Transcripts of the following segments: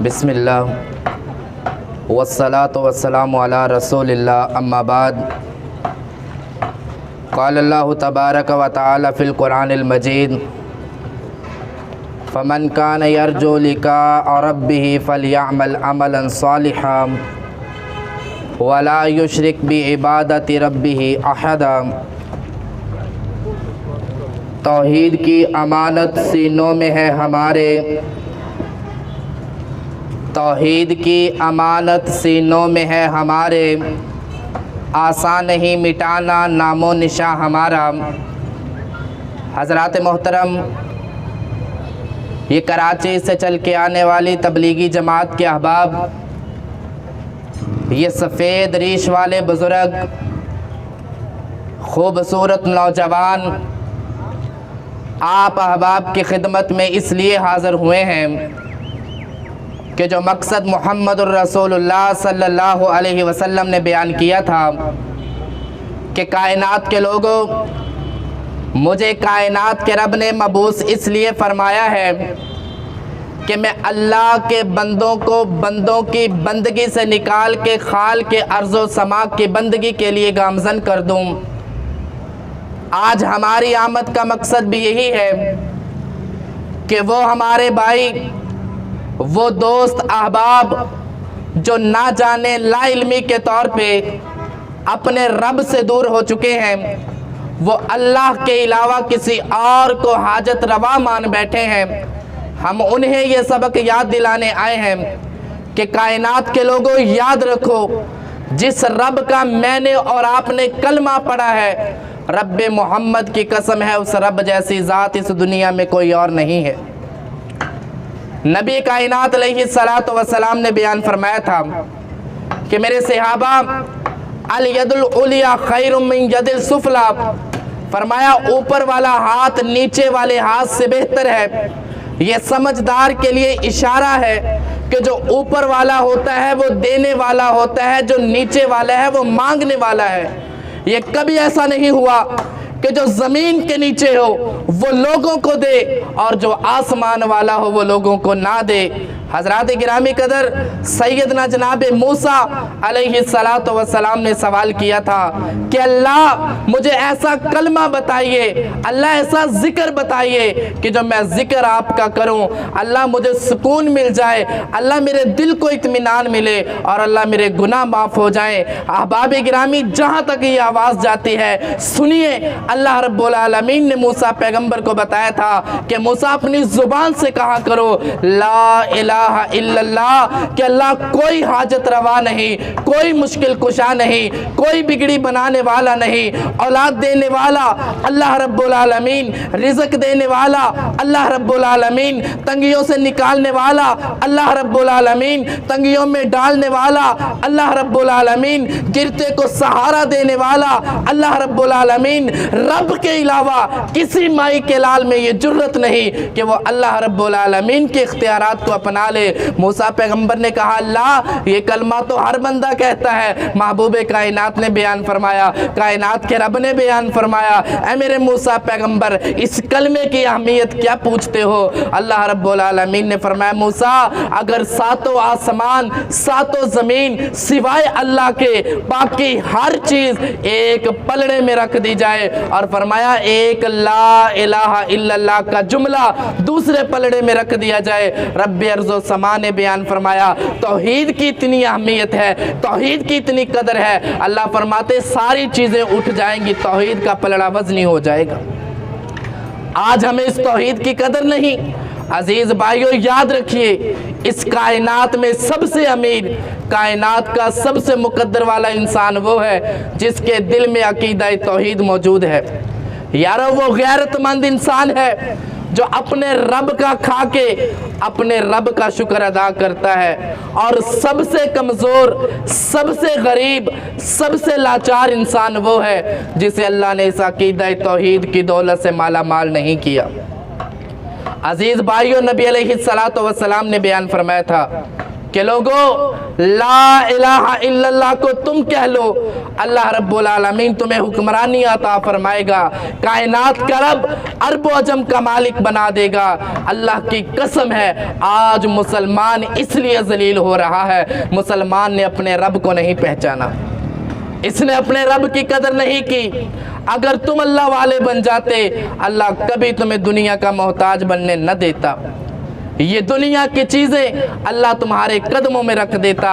बिस्मिल्लाह वस्सलातु वस्सलामु अला रसूलिल्लाह अम्मा बाद। क़ाल अल्लाहु तबारक व तआला फ़िल क़ुरानिल मजीद फ़मन कान यरजू लिक़ाअ रब्बिही फ़लयअमल अमलन सालिहन वला युशरिक बिइबादति रब्बिही अहदा। तौहीद की अमानत सीनों में है हमारे, तौहीद की अमानत सीनों में है हमारे, आसान नहीं मिटाना नामो निशा हमारा। हज़रात मोहतरम, ये कराची से चल के आने वाली तबलीगी जमात के अहबाब, ये सफ़ेद रीश वाले बुज़ुर्ग, खूबसूरत नौजवान आप अहबाब की खिदमत में इसलिए हाज़िर हुए हैं कि जो मकसद मुहम्मदुर रसूलुल्लाह सल्लल्लाहु अलैहि वसल्लम ने बयान किया था कि कायनात के लोगों, मुझे कायनात के रब ने मबूस इसलिए फ़रमाया है कि मैं अल्लाह के बंदों को बंदों की बंदगी से निकाल के खाल के अर्ज़ो समा की बंदगी के लिए गामज़न कर दूँ। आज हमारी आमद का मकसद भी यही है कि वो हमारे भाई, वो दोस्त अहबाब जो ना जाने लाइल्मी के तौर पे अपने रब से दूर हो चुके हैं, वो अल्लाह के अलावा किसी और को हाजत रवा मान बैठे हैं, हम उन्हें ये सबक याद दिलाने आए हैं कि कायनात के लोगों, याद रखो, जिस रब का मैंने और आपने कलमा पढ़ा है, रब मोहम्मद की कसम है, उस रब जैसी ज़ात इस दुनिया में कोई और नहीं है। नबी कायनात अलैहिस्सलातु वस्सलाम ने बयान फरमाया था कि मेरे सहाबा, अल यदुल उलिया खैरुम मिन यदिल सुफला, फरमाया ऊपर वाला हाथ नीचे वाले हाथ से बेहतर है। ये समझदार के लिए इशारा है कि जो ऊपर वाला होता है वो देने वाला होता है, जो नीचे वाला है वो मांगने वाला है। ये कभी ऐसा नहीं हुआ कि जो ज़मीन के नीचे हो वो लोगों को दे और जो आसमान वाला हो वो लोगों को ना दे। हज़रात गिरामी कदर, सैयदना जनाब मूसा अलैहिस्सलातु वस्सलाम ने सवाल किया था कि अल्लाह मुझे ऐसा कलमा बताइए, अल्लाह ऐसा ज़िक्र बताइए कि जो मैं ज़िक्र आपका करूं, अल्लाह मुझे सुकून मिल जाए, अल्लाह मेरे दिल को इत्मीनान मिले और अल्लाह मेरे गुनाह माफ़ हो जाएं। अहबाब गिरामी, जहाँ तक ये आवाज़ जाती है, सुनिए, अल्लाह रब्बुल आलमीन ने मूसा पैगम्बर को बताया था कि मूसा अपनी ज़ुबान से कहा करो ला इलाहा इल्लल्लाह, कि अल्लाह कोई हाजत रवा नहीं, कोई मुश्किल कुशा नहीं, कोई बिगड़ी बनाने वाला नहीं, औलाद देने वाला अल्लाह रब्बुल आलमीन, रिज़्क देने वाला अल्लाह रब्बुल आलमीन, तंगियों से निकालने वाला अल्लाह रब्बुल आलमीन, तंगियों में डालने वाला अल्लाह रब्बुल आलमीन, गिरते को सहारा देने वाला अल्लाह रब्बुल आलमीन। रब के अलावा किसी माई के लाल में ये जुर्रत नहीं कि वो अल्लाह रब्बुल आलमीन के इख्तियारात को अपना ले। मूसा पैगंबर ने कहा, अल्लाह ये कलमा तो हर बंदा कहता है। महबूब कायनात ने बयान फरमाया, कायनात के रब ने बयान फरमाया, ऐ मेरे मूसा पैगंबर, इस कलमे की अहमियत क्या पूछते हो? अल्लाह रब्बुल आलमीन ने फरमाया, मूसा, अगर सातों आसमान सातों ज़मीन सिवाय अल्लाह के बाकी हर चीज़ एक पलड़े में रख दी जाए और फरमाया एक ला इलाहा इल्लल्लाह का जुमला दूसरे पलड़े में रख दिया जाए, रब्बे अर्ज़ो समा ने बयान फरमाया, तौहीद की इतनी अहमियत है, तौहीद की इतनी कदर है, अल्लाह फरमाते सारी चीज़ें उठ जाएंगी, तौहीद का पलड़ा वज़नी हो जाएगा। आज हमें इस तौहीद की कदर नहीं। अजीज भाइयों, याद रखिए, इस कायनात में सबसे अमीर, कायनात का सबसे मुकद्दर वाला इंसान वो है जिसके दिल में अकीदा तौहीद मौजूद है। यारो, वो गैरतमंद इंसान है जो अपने रब का खा के अपने रब का शुक्र अदा करता है। और सबसे कमज़ोर, सबसे गरीब, सबसे लाचार इंसान वो है जिसे अल्लाह ने इस अकीदा तौहीद की दौलत से माला माल नहीं किया। अजीज़ भाइयों, नबी अलैहिस्सलातु वस्सलाम ने बयान फरमाया था कि लोगों ला इलाहा इल्लल्लाह को तुम कह लो, अल्लाह रब्बुल आलमीन तुम्हें हुक्मरानी अता फरमाएगा, कायनात का रब अरब अजम का मालिक बना देगा। अल्लाह की कसम है, आज मुसलमान इसलिए जलील हो रहा है, मुसलमान ने अपने रब को नहीं पहचाना, इसने अपने रब की कदर नहीं की। अगर तुम अल्लाह वाले बन जाते, अल्लाह कभी तुम्हें दुनिया का मोहताज बनने न देता। ये दुनिया की चीज़ें अल्लाह तुम्हारे कदमों में रख देता।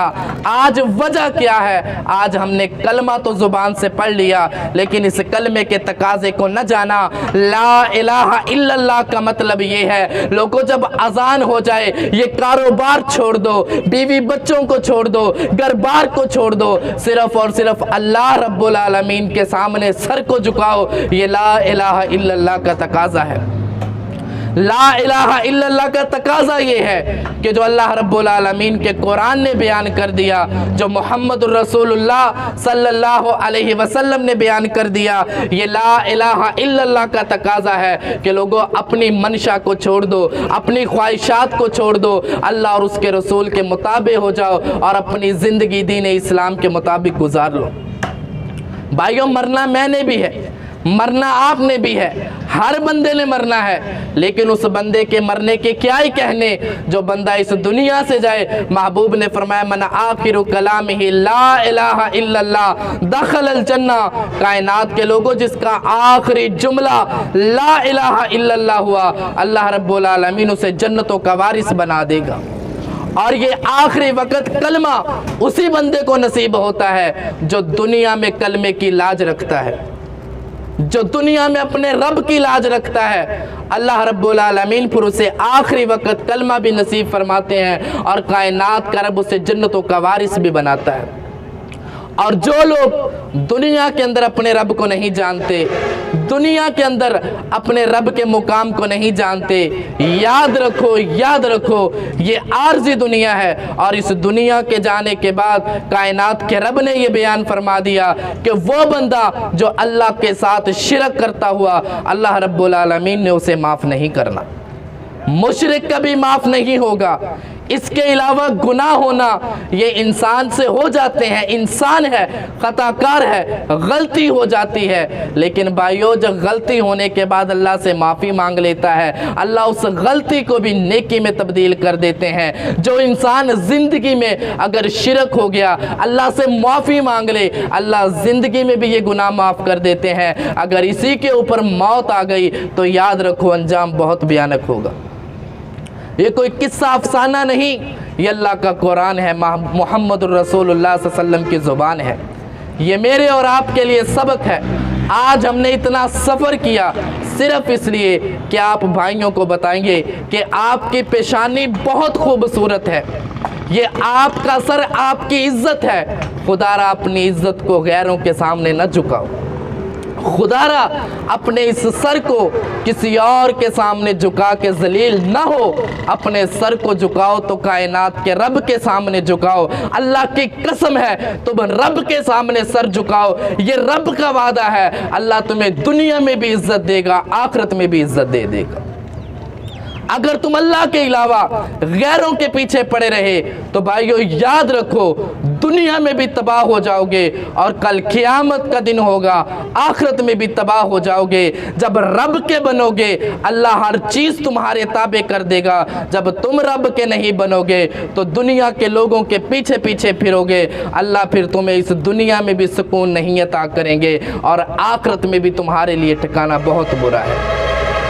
आज वजह क्या है? आज हमने कलमा तो ज़ुबान से पढ़ लिया, लेकिन इस कलमे के तकाजे को न जाना। ला इलाहा इल्लल्लाह का मतलब ये है, लोगों जब अजान हो जाए, ये कारोबार छोड़ दो, बीवी बच्चों को छोड़ दो, घर बार को छोड़ दो, सिर्फ और सिर्फ अल्लाह रब्बुल आलमीन के सामने सर को झुकाओ। ये ला इलाहा इल्लल्लाह का तकाजा है। ला इलाहा इल्लल्लाह का तकाजा ये है कि जो अल्लाह रब्बुल आलमीन के कुरान ने बयान कर दिया, जो मोहम्मदुर रसूलुल्लाह सल्लल्लाहु अलैहि वसल्लम ने बयान कर दिया, ये ला इलाहा इल्लल्लाह का तकाजा है कि लोगों अपनी मंशा को छोड़ दो, अपनी ख्वाहिशात को छोड़ दो, अल्लाह और उसके रसूल के मुताबिक हो जाओ और अपनी ज़िंदगी दीन इस्लाम के मुताबिक गुजार लो। भाइयों, मरना मैंने भी है, मरना आपने भी है, हर बंदे ने मरना है, लेकिन उस बंदे के मरने के क्या ही कहने जो बंदा इस दुनिया से जाए। महबूब ने फरमाया, मन आखिरु कलामिही ला इलाहा इल्लल्लाह दखलल जन्ना। कायनात के लोगों जिसका आखिरी जुमला ला इलाहा इल्लल्लाह हुआ, अल्लाह रब्बुल आलमीन उसे जन्नतों का वारिस बना देगा। और ये आखिरी वक्त कलमा उसी बंदे को नसीब होता है जो दुनिया में कलमे की लाज रखता है, जो दुनिया में अपने रब की लाज रखता है। अल्लाह रब्बुल आलमीन फिर उसे आखिरी वक्त कलमा भी नसीब फरमाते हैं और कायनात का रब उसे जन्नतों का वारिस भी बनाता है। और जो लोग दुनिया के अंदर अपने रब को नहीं जानते, दुनिया के अंदर अपने रब के मुकाम को नहीं जानते, याद रखो, याद रखो, ये आर्जी दुनिया है। और इस दुनिया के जाने के बाद कायनात के रब ने ये बयान फरमा दिया कि वो बंदा जो अल्लाह के साथ शिरक करता हुआ, अल्लाह रब्बुल आलमीन ने उसे माफ़ नहीं करना, मुशरिक कभी माफ़ नहीं होगा। इसके अलावा गुनाह होना ये इंसान से हो जाते हैं, इंसान है, खताकार है, गलती हो जाती है, लेकिन भाइयों जब गलती होने के बाद अल्लाह से माफ़ी मांग लेता है, अल्लाह उस गलती को भी नेकी में तब्दील कर देते हैं। जो इंसान ज़िंदगी में अगर शिरक हो गया, अल्लाह से माफ़ी मांग ले, अल्लाह ज़िंदगी में भी ये गुनाह माफ़ कर देते हैं। अगर इसी के ऊपर मौत आ गई तो याद रखो अंजाम बहुत भयानक होगा। ये कोई किस्सा अफसाना नहीं, ये अल्लाह का कुरान है, मोहम्मद रसूलुल्लाह सल्लल्लाहु अलैहि वसल्लम की ज़ुबान है। ये मेरे और आपके लिए सबक है। आज हमने इतना सफ़र किया सिर्फ इसलिए कि आप भाइयों को बताएंगे कि आपकी पेशानी बहुत खूबसूरत है, ये आपका सर आपकी इज्जत है। खुदारा अपनी इज्जत को गैरों के सामने न झुकाओ, खुदारा अपने इस सर को किसी और के सामने झुका के जलील न हो, अपने सर को झुकाओ तो कायनात के रब के सामने झुकाओ। अल्लाह की कसम है, तुम रब के सामने सर झुकाओ, ये रब का वादा है। अल्लाह तुम्हें दुनिया में भी इज्जत देगा, आखिरत में भी इज्जत दे देगा। अगर तुम अल्लाह के अलावा गैरों के पीछे पड़े रहे तो भाइयों याद रखो दुनिया में भी तबाह हो जाओगे और कल क़यामत का दिन होगा, आखिरत में भी तबाह हो जाओगे। जब रब के बनोगे अल्लाह हर चीज़ तुम्हारे ताबे कर देगा, जब तुम रब के नहीं बनोगे तो दुनिया के लोगों के पीछे पीछे फिरोगे, अल्लाह फिर तुम्हें इस दुनिया में भी सुकून नहीं अता करेंगे और आखिरत में भी तुम्हारे लिए ठिकाना बहुत बुरा है।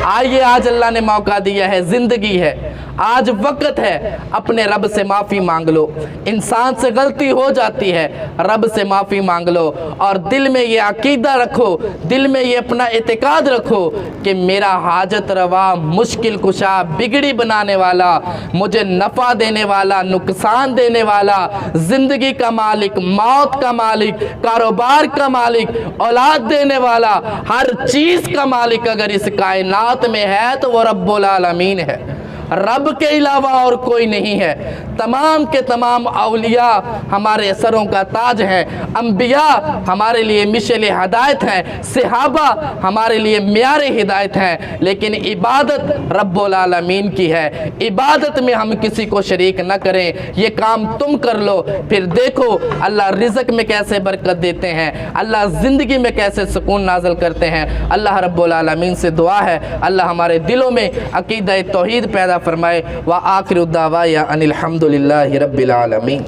आइए, आज अल्लाह ने मौका दिया है, ज़िंदगी है, आज वक्त है, अपने रब से माफ़ी मांग लो। इंसान से गलती हो जाती है, रब से माफ़ी मांग लो और दिल में ये अकीदा रखो, दिल में ये अपना एतकाद रखो कि मेरा हाजत रवा, मुश्किल कुशा, बिगड़ी बनाने वाला, मुझे नफ़ा देने वाला, नुकसान देने वाला, ज़िंदगी का मालिक, मौत का मालिक, कारोबार का मालिक, औलाद देने वाला, हर चीज़ का मालिक अगर इस कायनात में है तो वो रब्बुल आलमीन है। रब के अलावा और कोई नहीं है। तमाम के तमाम औलिया हमारे सरों का ताज है, अंबिया हमारे लिए मिशल हिदायत हैं, सहाबा हमारे लिए म्यार हिदायत हैं। लेकिन इबादत रब्बुल आलमीन की है, इबादत में हम किसी को शरीक न करें। ये काम तुम कर लो, फिर देखो अल्लाह रिज़्क़ में कैसे बरकत देते हैं, अल्लाह ज़िंदगी में कैसे सुकून नाज़िल करते हैं। अल्लाह रब्बुल आलमीन से दुआ है अल्लाह हमारे दिलों में अक़ीदा तौहीद पैदा फरमाए। व आखिर दावा या अनिल हम्दुलिल्लाहि रब्बिल आलमीन।